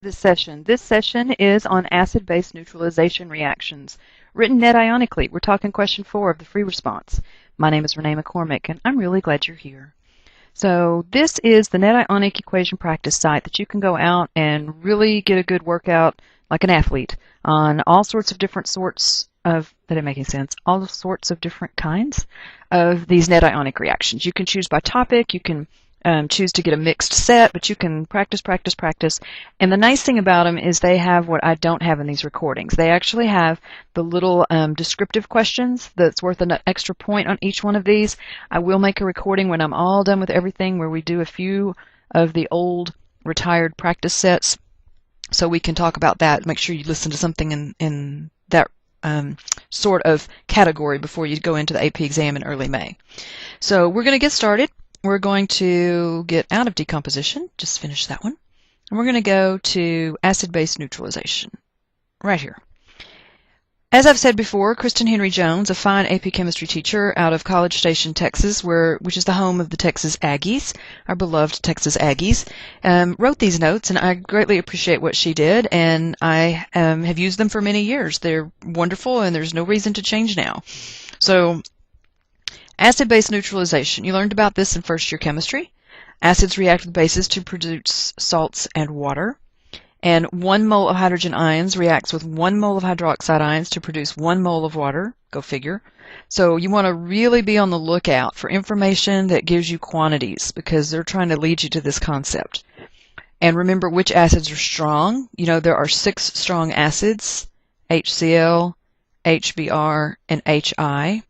This session is on acid-base neutralization reactions. Written net ionically. We're talking question 4 of the free response. My name is Renee McCormick, and I'm really glad you're here. So this is the Net Ionic equation practice site that you can go out and really get a good workout like an athlete on all sorts of different sorts of, that didn't make any sense, all sorts of different kinds of these net ionic reactions. You can choose by topic, you can choose to get a mixed set, but you can practice, practice, practice. And the nice thing about them is they have what I don't have in these recordings. They actually have the little descriptive questions that's worth an extra point on each one of these. I will make a recording when I'm all done with everything where we do a few of the old retired practice sets, so we can talk about that. Make sure you listen to something in that sort of category before you go into the AP exam in early May. So we're going to get started. We're going to get out of decomposition, just finish that one, and we're going to go to acid-base neutralization, right here. As I've said before, Kristen Henry Jones, a fine AP chemistry teacher out of College Station, Texas, which is the home of the Texas Aggies, our beloved Texas Aggies, wrote these notes, and I greatly appreciate what she did, and I have used them for many years. They're wonderful, and there's no reason to change now. So, acid-base neutralization. You learned about this in first-year chemistry. Acids react with bases to produce salts and water. And 1 mole of hydrogen ions reacts with 1 mole of hydroxide ions to produce 1 mole of water. Go figure. So you want to really be on the lookout for information that gives you quantities, because they're trying to lead you to this concept. And remember which acids are strong. You know, there are 6 strong acids, HCl, HBr, and HI,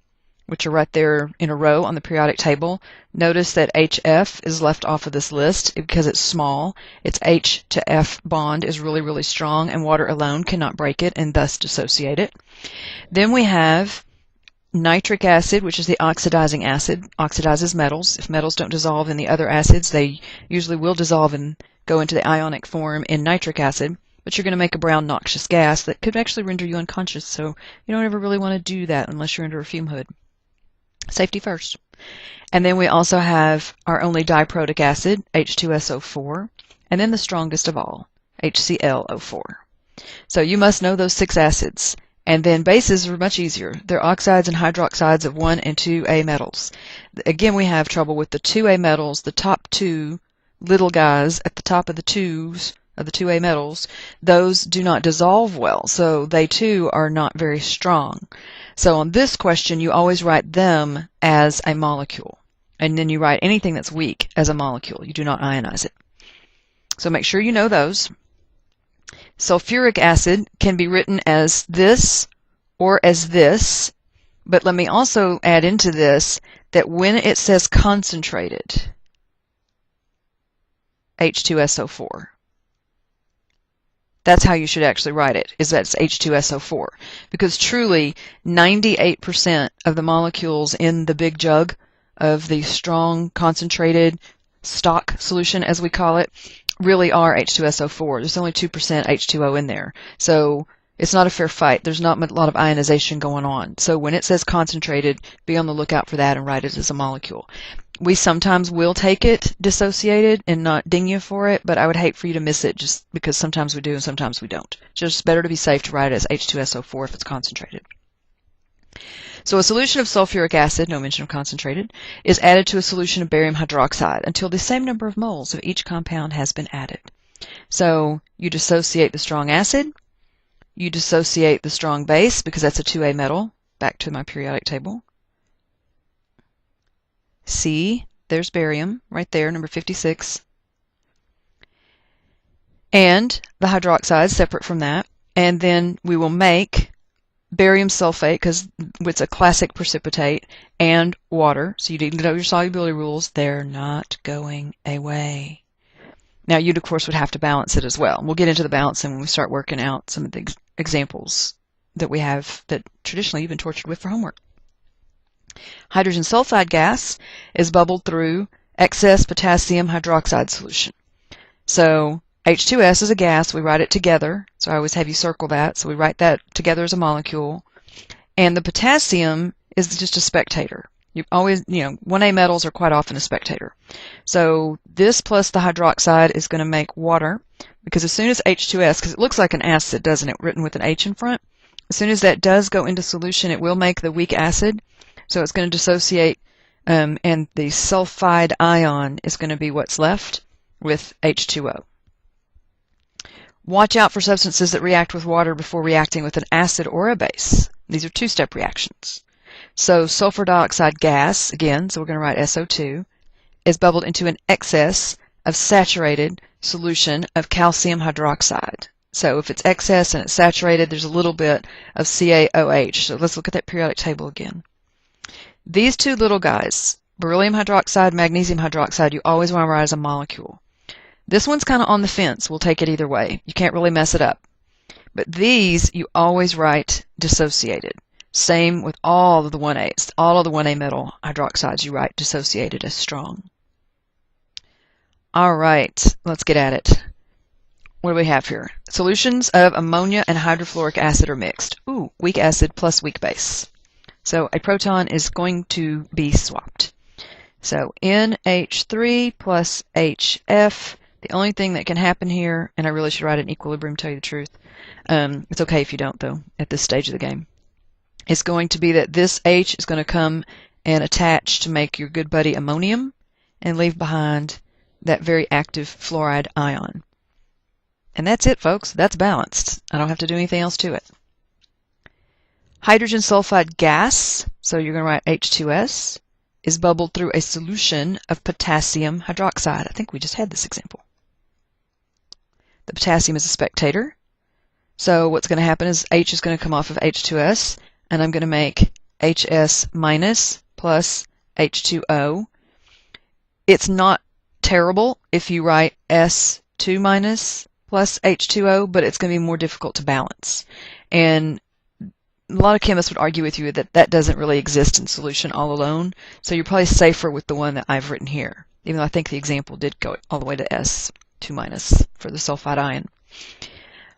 which are right there in a row on the periodic table. Notice that HF is left off of this list because it's small. Its H to F bond is really, really strong, and water alone cannot break it and thus dissociate it. Then we have nitric acid, which is the oxidizing acid, oxidizes metals. If metals don't dissolve in the other acids, they usually will dissolve and go into the ionic form in nitric acid. But you're going to make a brown, noxious gas that could actually render you unconscious, so you don't ever really want to do that unless you're under a fume hood. Safety first. And then we also have our only diprotic acid, H2SO4, and then the strongest of all, HClO4. So you must know those 6 acids. And then bases are much easier. They're oxides and hydroxides of 1 and 2A metals. Again, we have trouble with the 2A metals, the top 2 little guys at the top of the 2s of the 2A metals. Those do not dissolve well, so they too are not very strong. So on this question, you always write them as a molecule. And then you write anything that's weak as a molecule. You do not ionize it. So make sure you know those. Sulfuric acid can be written as this or as this. But let me also add into this that when it says concentrated, H2SO4, that's how you should actually write it, is that it's H2SO4. Because truly, 98% of the molecules in the big jug of the strong, concentrated stock solution, as we call it, really are H2SO4. There's only 2% H2O in there. So it's not a fair fight. There's not a lot of ionization going on. So when it says concentrated, be on the lookout for that and write it as a molecule. We sometimes will take it dissociated and not ding you for it, but I would hate for you to miss it just because sometimes we do and sometimes we don't. Just better to be safe to write it as H2SO4 if it's concentrated. So a solution of sulfuric acid, no mention of concentrated, is added to a solution of barium hydroxide until the same number of moles of each compound has been added. So you dissociate the strong acid, you dissociate the strong base because that's a 2A metal, back to my periodic table. See, there's barium right there, number 56. And the hydroxide is separate from that. And then we will make barium sulfate, because it's a classic precipitate, and water. So you need to know your solubility rules. They're not going away. Now, you, of course, would have to balance it as well. We'll get into the balancing when we start working out some of the examples that we have that traditionally you've been tortured with for homework. Hydrogen sulfide gas is bubbled through excess potassium hydroxide solution. So H2S is a gas. We write it together. So I always have you circle that. So we write that together as a molecule. And the potassium is just a spectator. You always, 1A metals are quite often a spectator. So this plus the hydroxide is going to make water. because as soon as H2S, because it looks like an acid, doesn't it, written with an H in front, as soon as that does go into solution, it will make the weak acid, so it's going to dissociate, and the sulfide ion is going to be what's left with H2O. Watch out for substances that react with water before reacting with an acid or a base. These are two-step reactions. So sulfur dioxide gas, again, so we're going to write SO2, is bubbled into an excess of saturated solution of calcium hydroxide. So if it's excess and it's saturated, there's a little bit of CaOH. So let's look at that periodic table again. These two little guys, beryllium hydroxide, magnesium hydroxide, you always want to write as a molecule. This one's kind of on the fence. We'll take it either way. You can't really mess it up. But these, you always write dissociated. Same with all of the 1As. All of the 1A metal hydroxides, you write dissociated as strong. All right, let's get at it. What do we have here? Solutions of ammonia and hydrofluoric acid are mixed. Ooh, weak acid plus weak base. So a proton is going to be swapped. So NH3 plus HF. The only thing that can happen here, and I really should write an equilibrium, tell you the truth. It's okay if you don't, though, at this stage of the game. It's going to be that this H is going to come and attach to make your good buddy ammonium and leave behind that very active fluoride ion. And that's it, folks. That's balanced. I don't have to do anything else to it. Hydrogen sulfide gas, so you're going to write H2S, is bubbled through a solution of potassium hydroxide. I think we just had this example. The potassium is a spectator. So what's going to happen is H is going to come off of H2S, and I'm going to make HS minus plus H2O. It's not terrible if you write S2 minus plus H2O, but it's going to be more difficult to balance. And a lot of chemists would argue with you that that doesn't really exist in solution all alone, so you're probably safer with the one that I've written here, even though I think the example did go all the way to S2 minus for the sulfide ion.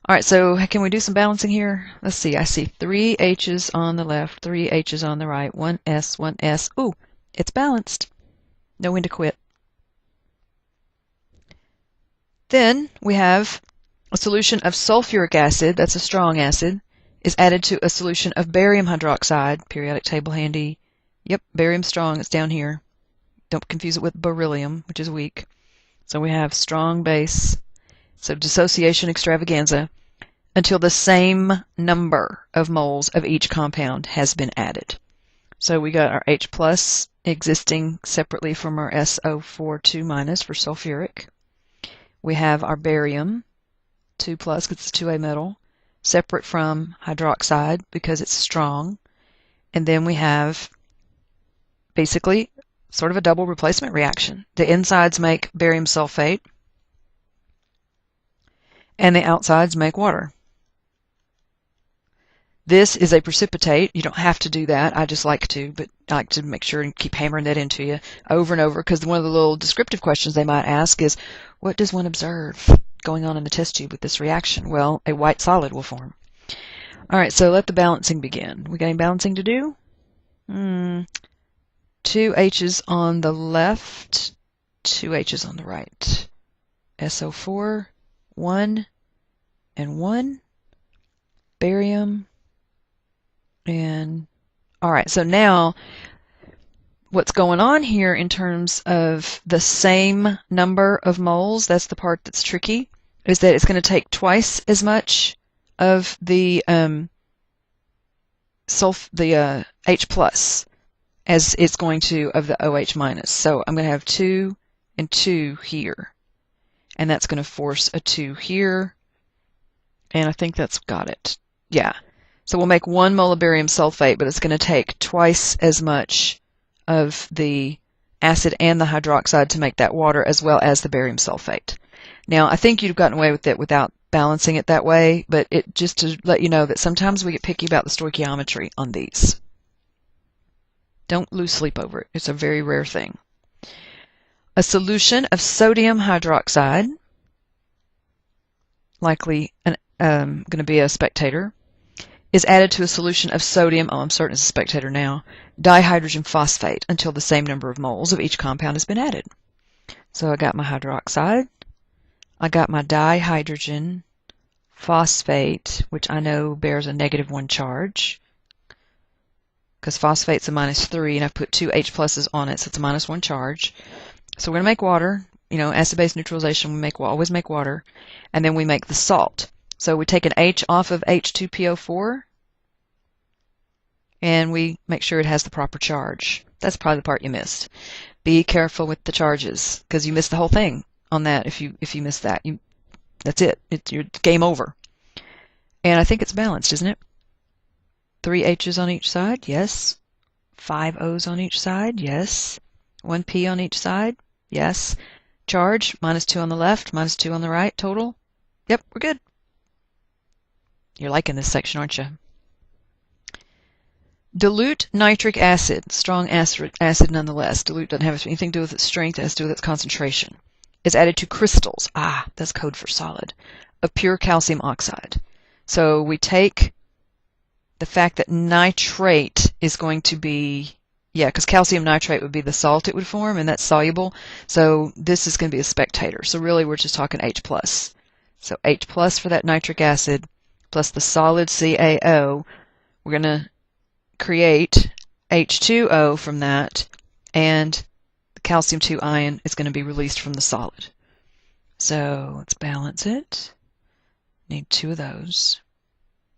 All right, so can we do some balancing here? Let's see. I see 3 H's on the left, 3 H's on the right, 1 S, 1 S. Ooh, it's balanced. Know when to quit. Then we have a solution of sulfuric acid, that's a strong acid, is added to a solution of barium hydroxide, periodic table handy. Yep, barium strong, it's down here. Don't confuse it with beryllium, which is weak. So we have strong base, so dissociation extravaganza, until the same number of moles of each compound has been added. So we got our H plus existing separately from our SO4 2 minus for sulfuric. We have our barium 2 plus because it's a 2A metal, separate from hydroxide because it's strong. And then we have basically sort of a double replacement reaction. The insides make barium sulfate and the outsides make water. This is a precipitate. You don't have to do that. I just like to, but I like to make sure and keep hammering that into you over and over, because one of the little descriptive questions they might ask is, what does one observe going on in the test tube with this reaction? Well, a white solid will form. All right, so let the balancing begin. We got any balancing to do? 2 H's on the left, 2 H's on the right. SO4, 1 and 1. Barium. And all right, so now what's going on here in terms of the same number of moles, that's the part that's tricky, is that it's going to take twice as much of the H plus as it's going to of the OH minus. So I'm going to have 2 and 2 here, and that's going to force a 2 here, and I think that's got it. Yeah. So we'll make 1 mole of barium sulfate, but it's going to take twice as much of the acid and the hydroxide to make that water, as well as the barium sulfate. Now, I think you've gotten away with it without balancing it that way, but it just to let you know that sometimes we get picky about the stoichiometry on these. Don't lose sleep over it. It's a very rare thing. A solution of sodium hydroxide, likely going to be a spectator, is added to a solution of sodium, I'm certain it's a spectator now, dihydrogen phosphate until the same number of moles of each compound has been added. So I got my hydroxide, I got my dihydrogen phosphate, which I know bears a -1 charge, because phosphate's a -3, and I've put 2 H pluses on it, so it's a -1 charge. So we're going to make water. You know, acid-base neutralization, we always make water. And then we make the salt. So we take an H off of H2PO4, and we make sure it has the proper charge. That's probably the part you missed. Be careful with the charges, because you missed the whole thing on that. If you miss that, that's it. You're game over. And I think it's balanced, isn't it? 3 H's on each side, yes. 5 O's on each side, yes. 1 P on each side, yes. Charge, -2 on the left, -2 on the right, total. Yep, we're good. You're liking this section, aren't you? Dilute nitric acid, strong acid nonetheless. Dilute doesn't have anything to do with its strength, it has to do with its concentration. Is added to crystals, that's code for solid, of pure calcium oxide. So we take the fact that nitrate is going to be, because calcium nitrate would be the salt it would form, and that's soluble. So this is going to be a spectator. So really we're just talking H+. So H+ for that nitric acid, plus the solid CaO. We're going to create H2O from that, and the calcium 2 ion is going to be released from the solid. So let's balance it. Need 2 of those.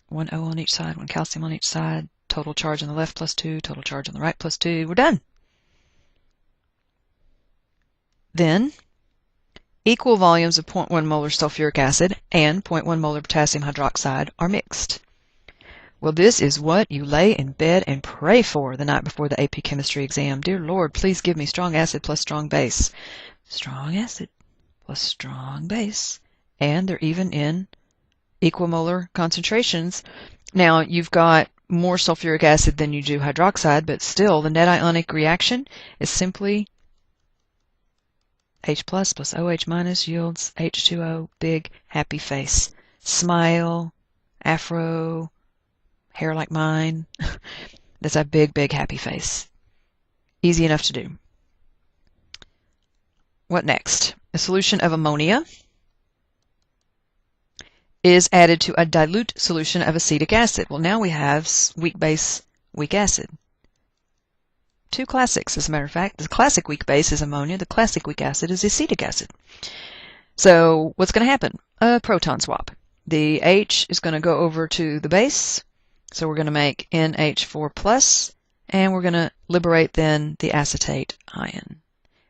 1 O on each side, 1 calcium on each side, total charge on the left +2, total charge on the right +2. We're done. Then, equal volumes of 0.1 molar sulfuric acid and 0.1 molar potassium hydroxide are mixed. Well, this is what you lay in bed and pray for the night before the AP chemistry exam. Dear Lord, please give me strong acid plus strong base. Strong acid plus strong base. And they're even in equal molar concentrations. Now, you've got more sulfuric acid than you do hydroxide, but still, the net ionic reaction is simply H+ plus OH minus yields H2O, big, happy face. Smile, afro, hair like mine. That's a big, big, happy face. Easy enough to do. What next? A solution of ammonia is added to a dilute solution of acetic acid. Well, now we have weak base, weak acid. 2 classics, as a matter of fact. The classic weak base is ammonia. The classic weak acid is acetic acid. So what's going to happen? A proton swap. The H is going to go over to the base. So we're going to make NH4+, and we're going to liberate then the acetate ion.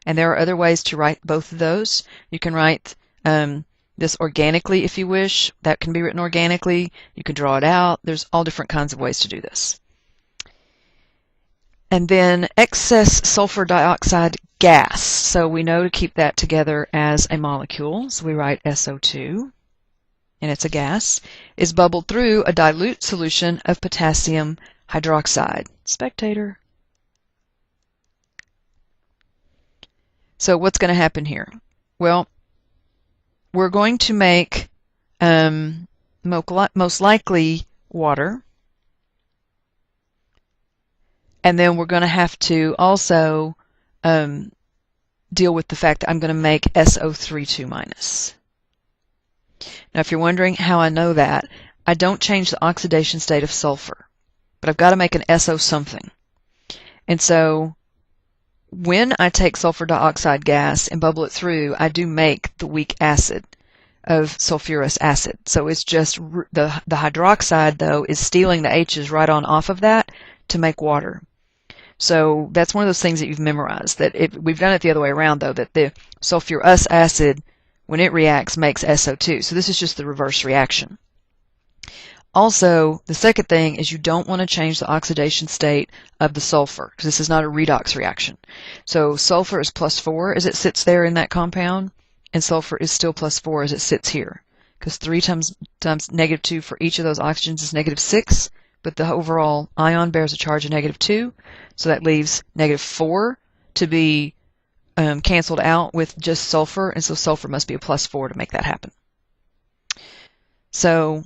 And there are other ways to write both of those. You can write this organically if you wish. That can be written organically. You can draw it out. There's all different kinds of ways to do this. And then excess sulfur dioxide gas. So we know to keep that together as a molecule. So we write SO2, and it's a gas, is bubbled through a dilute solution of potassium hydroxide. Spectator. So what's going to happen here? Well, we're going to make most likely water. And then we're going to have to also deal with the fact that I'm going to make SO3 2-. Now, if you're wondering how I know that, I don't change the oxidation state of sulfur, but I've got to make an SO something. And so when I take sulfur dioxide gas and bubble it through, I do make the weak acid of sulfurous acid. So it's just the hydroxide, though, is stealing the H's right on off of that to make water. So that's one of those things that you've memorized. That we've done it the other way around, though, that the sulfurous acid, when it reacts, makes SO2. So this is just the reverse reaction. Also, the second thing is you don't want to change the oxidation state of the sulfur, because this is not a redox reaction. So sulfur is +4 as it sits there in that compound, and sulfur is still +4 as it sits here, because 3 times -2 for each of those oxygens is -6, but the overall ion bears a charge of -2, so that leaves -4 to be canceled out with just sulfur, and so sulfur must be a +4 to make that happen. So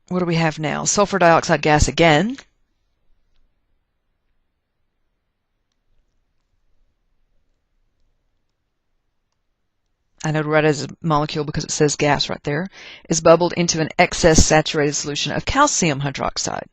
what do we have now? Sulfur dioxide gas again. I know to write it as a molecule because it says gas right there, is bubbled into an excess saturated solution of calcium hydroxide.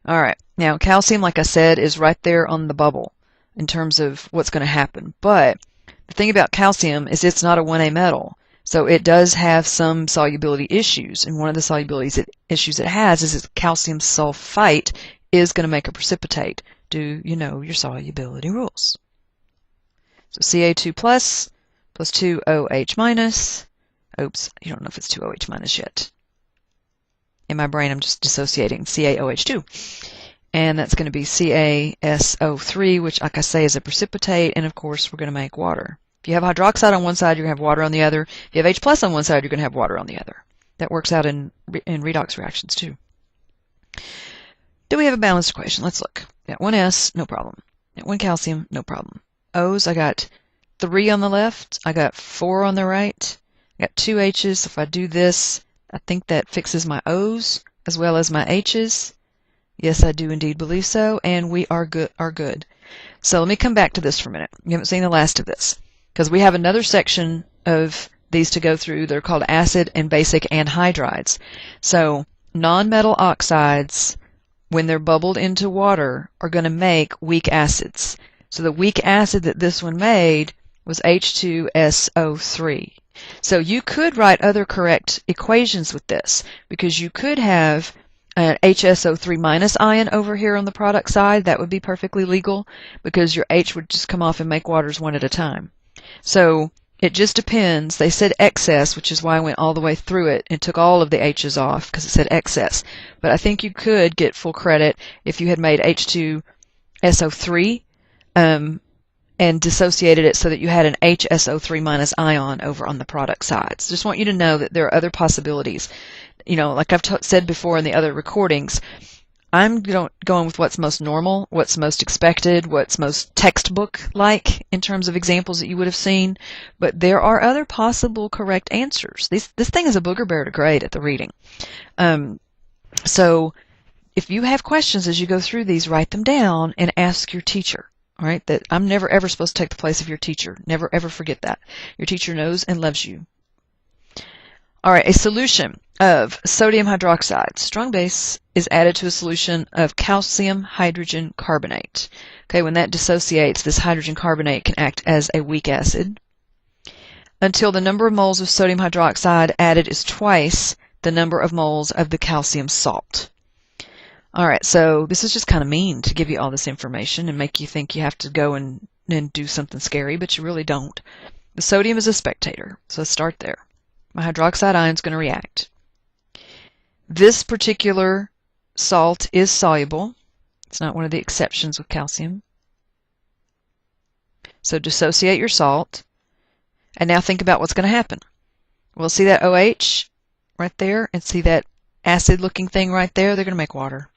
All right, now calcium, like I said, is right there on the bubble in terms of what's going to happen. But the thing about calcium is it's not a 1A metal, so it does have some solubility issues. And one of the solubility issues it has is that calcium sulfite is going to make a precipitate. Do you know your solubility rules? So Ca2 plus 2OH minus. Oops, you don't know if it's 2OH minus yet. In my brain, I'm just dissociating CaOH2. And that's going to be CaSO3, which, like I say, is a precipitate. And, of course, we're going to make water. If you have hydroxide on one side, you're going to have water on the other. If you have H plus on one side, you're going to have water on the other. That works out in redox reactions, too. Do we have a balanced equation? Let's look. Got one S, no problem. Got one calcium, no problem. O's, I got 3 on the left. I got 4 on the right. I got 2 H's. So if I do this, I think that fixes my O's as well as my H's. Yes, I do indeed believe so, and we are good. So let me come back to this for a minute. You haven't seen the last of this, because we have another section of these to go through. They're called acid and basic anhydrides. So nonmetal oxides, when they're bubbled into water, are going to make weak acids. So the weak acid that this one made was H2SO3. So you could write other correct equations with this, because you could have an HSO3 minus ion over here on the product side. That would be perfectly legal, because your H would just come off and make waters one at a time. So it just depends. They said excess, which is why I went all the way through it and took all of the H's off, because it said excess. But I think you could get full credit if you had made H2SO3 and dissociated it so that you had an HSO3 minus ion over on the product side. So just want you to know that there are other possibilities. You know, like I've said before in the other recordings, I'm going with what's most normal, what's most expected, what's most textbook-like in terms of examples that you would have seen. But there are other possible correct answers. This thing is a booger bear to grade at the reading. So if you have questions as you go through these, write them down and ask your teacher. All right, that I'm never ever supposed to take the place of your teacher. Never ever forget that. Your teacher knows and loves you. All right, a solution of sodium hydroxide, strong base, is added to a solution of calcium hydrogen carbonate. Okay, when that dissociates, this hydrogen carbonate can act as a weak acid until the number of moles of sodium hydroxide added is twice the number of moles of the calcium salt. All right, so this is just kind of mean to give you all this information and make you think you have to go and do something scary, but you really don't. The sodium is a spectator, so let's start there. My hydroxide ion is going to react. This particular salt is soluble. It's not one of the exceptions with calcium. So dissociate your salt. And now think about what's going to happen. We'll see that OH right there and see that acid-looking thing right there. They're going to make water.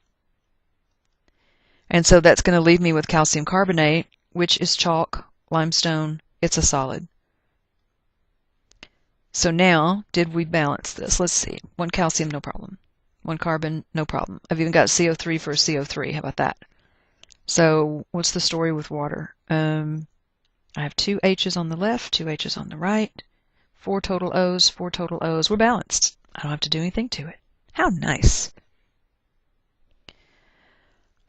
And so that's going to leave me with calcium carbonate, which is chalk, limestone. It's a solid. So now, did we balance this? Let's see. 1 calcium, no problem. 1 carbon, no problem. I've even got CO3 for a CO3. How about that? So what's the story with water? I have 2 H's on the left, 2 H's on the right, 4 total O's, 4 total O's. We're balanced. I don't have to do anything to it. How nice.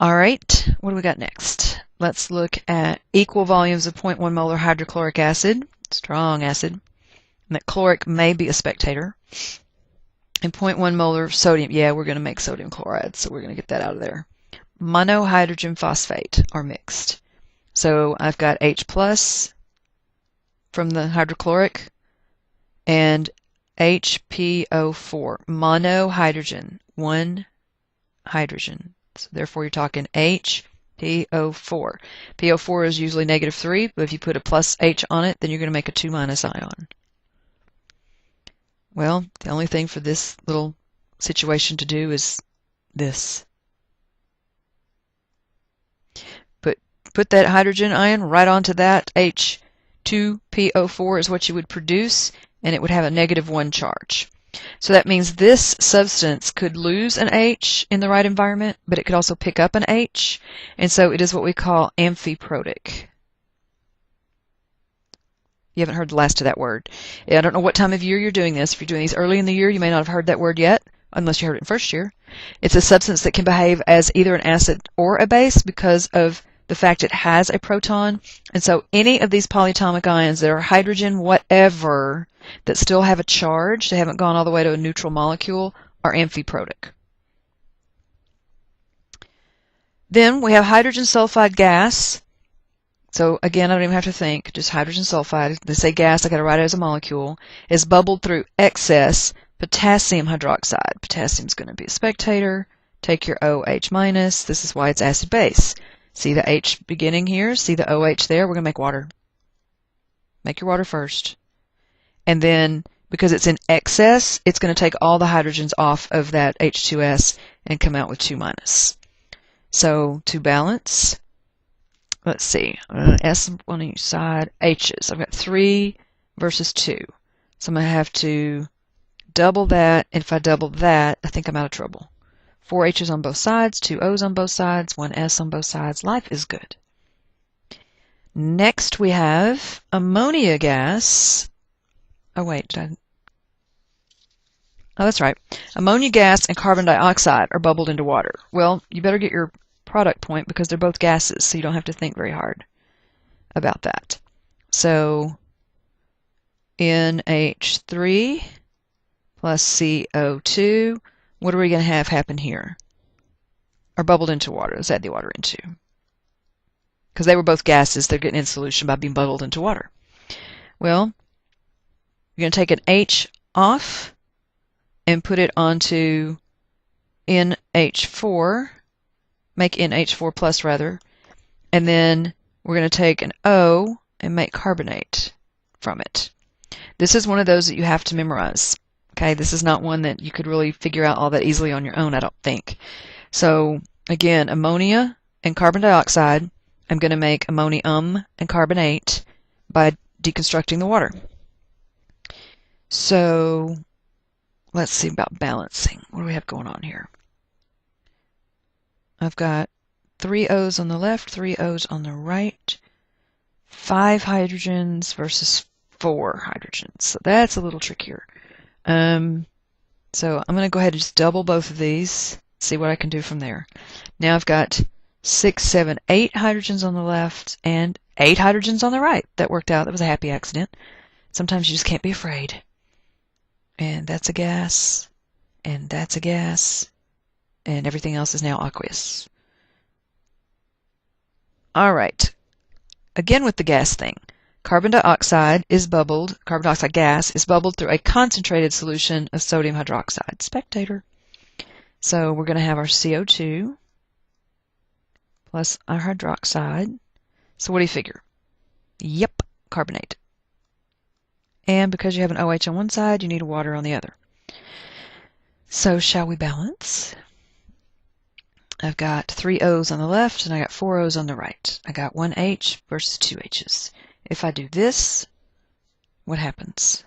All right, what do we got next? Let's look at equal volumes of 0.1 molar hydrochloric acid, strong acid, and that chloric may be a spectator, and 0.1 molar sodium. Yeah, we're going to make sodium chloride, so we're going to get that out of there. Monohydrogen phosphate are mixed. So I've got H plus from the hydrochloric and HPO4, monohydrogen, 1 hydrogen. So therefore, you're talking HPO4. PO4 is usually -3, but if you put a plus H on it, then you're going to make a 2- ion. Well, the only thing for this little situation to do is this. Put that hydrogen ion right onto that. H2PO4 is what you would produce, and it would have a -1 charge. So that means this substance could lose an H in the right environment, but it could also pick up an H, and so it is what we call amphiprotic. You haven't heard the last of that word. I don't know what time of year you're doing this. If you're doing these early in the year, you may not have heard that word yet, unless you heard it in first year. It's a substance that can behave as either an acid or a base because of the fact it has a proton. And so any of these polyatomic ions that are hydrogen, whatever, that still have a charge, they haven't gone all the way to a neutral molecule, are amphiprotic. Then we have hydrogen sulfide gas. So again, I don't even have to think, just hydrogen sulfide. They say gas, I got to write it as a molecule, is bubbled through excess potassium hydroxide. Potassium's going to be a spectator. Take your OH minus. This is why it's acid base. See the H beginning here? See the OH there? We're going to make water. Make your water first. And then, because it's in excess, it's going to take all the hydrogens off of that H2S and come out with 2 minus. So, to balance, let's see, S on each side, H's. I've got 3 versus 2. So I'm going to have to double that. And if I double that, I think I'm out of trouble. 4 H's on both sides, 2 O's on both sides, 1 S on both sides. Life is good. Next we have ammonia gas. Oh wait, oh, that's right. Ammonia gas and carbon dioxide are bubbled into water. Well, you better get your product point because they're both gases, so you don't have to think very hard about that. So NH3 plus CO2, what are we going to have happen here? Are bubbled into water. Let's add the water into. Because they were both gases, they're getting in solution by being bubbled into water. Well, you're going to take an H off and put it onto NH4, make NH4 plus rather, and then we're going to take an O and make carbonate from it. This is one of those that you have to memorize. Okay, this is not one that you could really figure out all that easily on your own, I don't think. So again, ammonia and carbon dioxide, I'm going to make ammonium and carbonate by deconstructing the water. So let's see about balancing. What do we have going on here? I've got 3 O's on the left, 3 O's on the right, 5 hydrogens versus 4 hydrogens. So that's a little trickier. So I'm going to go ahead and just double both of these, see what I can do from there. Now I've got 6, 7, 8 hydrogens on the left and 8 hydrogens on the right. That worked out. That was a happy accident. Sometimes you just can't be afraid. And that's a gas, and that's a gas, and everything else is now aqueous. All right. Again with the gas thing. Carbon dioxide is bubbled, carbon dioxide gas is bubbled through a concentrated solution of sodium hydroxide. Spectator. So we're going to have our CO2 plus our hydroxide. So what do you figure? Yep, carbonate. And because you have an OH on one side, you need a water on the other. So shall we balance? I've got 3 O's on the left and I got 4 O's on the right. I got 1 H versus 2 H's. If I do this, what happens?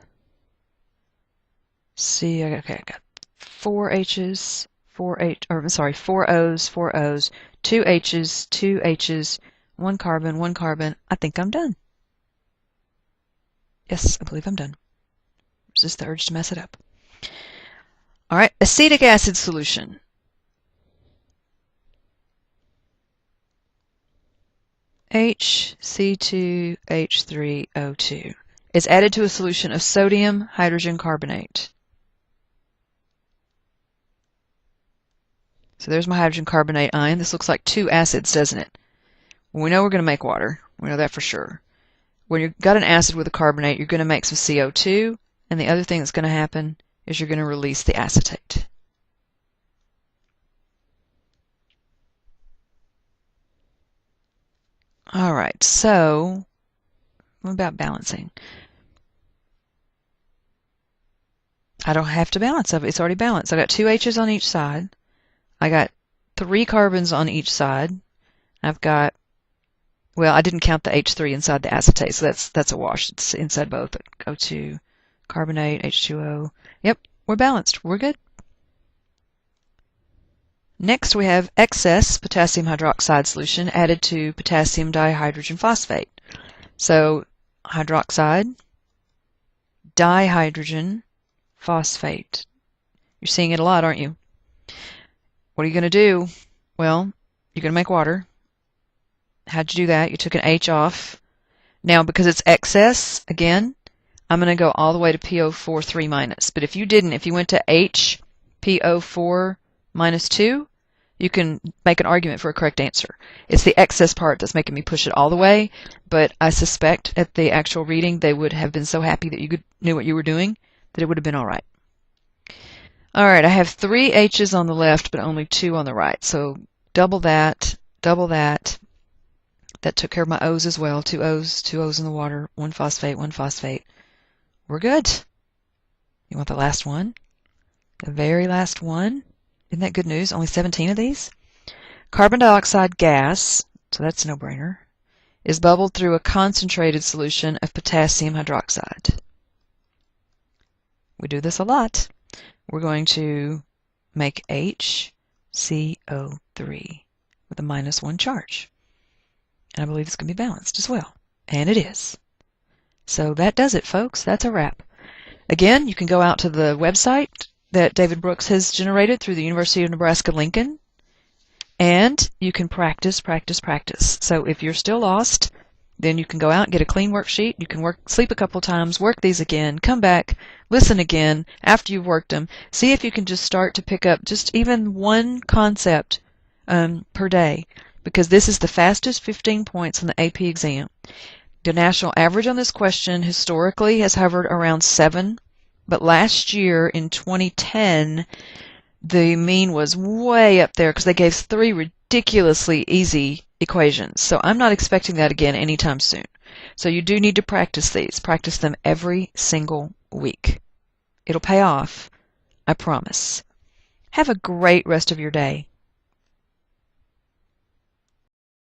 See, I got 4 H's, 4 O's, 4 O's, 2 H's, 2 H's, 1 carbon, 1 carbon. I think I'm done. Yes, I believe I'm done. Resist the urge to mess it up. All right, acetic acid solution. HC2H3O2 is added to a solution of sodium hydrogen carbonate. So there's my hydrogen carbonate ion. This looks like 2 acids, doesn't it? Well, we know we're going to make water. We know that for sure. When you've got an acid with a carbonate, you're going to make some CO2, and the other thing that's going to happen is you're going to release the acetate. All right, so what about balancing? I don't have to balance it. It's already balanced. I got 2 H's on each side. I got 3 carbons on each side. I've got, well, I didn't count the H3 inside the acetate, so that's a wash. It's inside both. O2, carbonate, H2O. Yep, we're balanced. We're good. Next, we have excess potassium hydroxide solution added to potassium dihydrogen phosphate. So hydroxide, dihydrogen, phosphate. You're seeing it a lot, aren't you? What are you going to do? Well, you're going to make water. How'd you do that? You took an H off. Now, because it's excess, again, I'm going to go all the way to PO4 3 minus. But if you didn't, if you went to H PO4 minus 2, you can make an argument for a correct answer. It's the excess part that's making me push it all the way, but I suspect at the actual reading they would have been so happy that you knew what you were doing that it would have been all right. All right, I have 3 H's on the left, but only 2 on the right. So double that, double that. That took care of my O's as well. 2 O's in the water, 1 phosphate, 1 phosphate. We're good. You want the last one? The very last one? Isn't that good news? Only 17 of these? Carbon dioxide gas, so that's a no-brainer, is bubbled through a concentrated solution of potassium hydroxide. We do this a lot. We're going to make HCO3 with a -1 charge. And I believe it's going to be balanced as well. And it is. So that does it, folks. That's a wrap. Again, you can go out to the website that David Brooks has generated through the University of Nebraska-Lincoln, and you can practice, practice, practice. So if you're still lost, then you can go out and get a clean worksheet. You can sleep a couple times, work these again, come back, listen again after you've worked them. See if you can just start to pick up just even one concept per day, because this is the fastest 15 points on the AP exam. The national average on this question historically has hovered around 7, but last year in 2010, the mean was way up there because they gave 3 ridiculously easy equations. So I'm not expecting that again anytime soon. So you do need to practice these. Practice them every single week. It'll pay off, I promise. Have a great rest of your day.